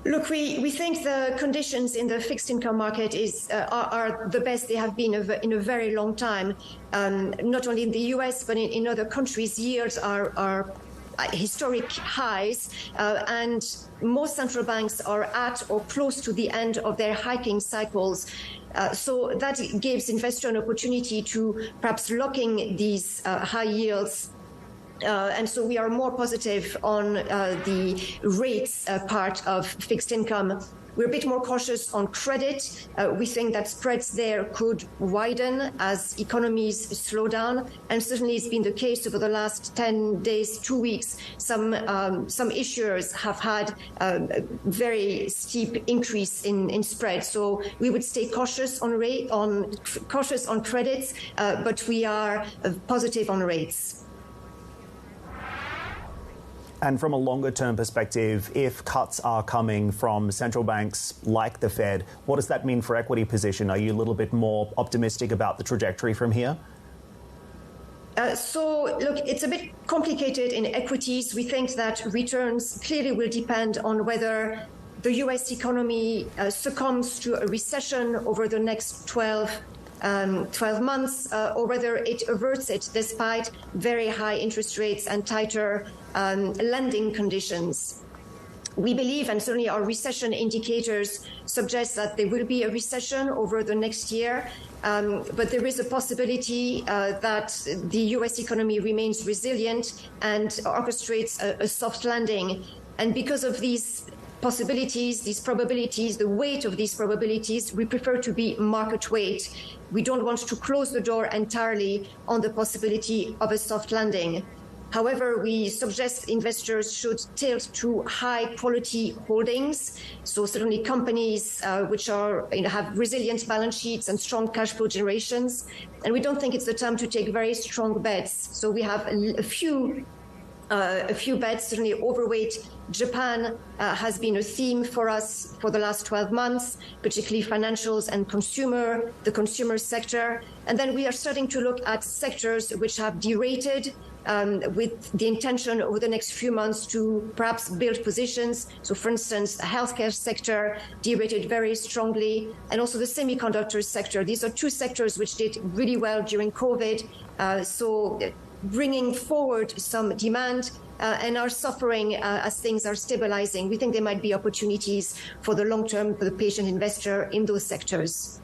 Look, we think the conditions in the fixed income market are the best they have been in a very long time. Not only in the US, but in other countries, yields are historic highs, and most central banks are at or close to the end of their hiking cycles. So that gives investors an opportunity to perhaps lock in these high yields. And so we are more positive on the rates part of fixed income. We're a bit more cautious on credit. We think that spreads there could widen as economies slow down. And certainly it's been the case over the last 10 days, 2 weeks. Some issuers have had a very steep increase in spread. So we would stay cautious cautious on credits, but we are positive on rates. And from a longer-term perspective, if cuts are coming from central banks like the Fed, what does that mean for equity position? Are you a little bit more optimistic about the trajectory from here? So, look, it's a bit complicated in equities. We think that returns clearly will depend on whether the U.S. economy succumbs to a recession over the next 12 months, or whether it averts it despite very high interest rates and tighter lending conditions. We believe, and certainly our recession indicators suggest that there will be a recession over the next year, but there is a possibility that the U.S. economy remains resilient and orchestrates a soft landing. And because of these possibilities, these probabilities, the weight of these probabilities, we prefer to be market weight. We don't want to close the door entirely on the possibility of a soft landing. However, we suggest investors should tilt to high quality holdings. So certainly companies which have resilient balance sheets and strong cash flow generations. And we don't think it's the time to take very strong bets. So we have a few bets, certainly overweight. Japan has been a theme for us for the last 12 months, particularly financials and the consumer sector. And then we are starting to look at sectors which have derated with the intention over the next few months to perhaps build positions. So for instance, the healthcare sector derated very strongly, and also the semiconductor sector. These are two sectors which did really well during COVID. So bringing forward some demand and are suffering as things are stabilizing. We think there might be opportunities for the long term for the patient investor in those sectors.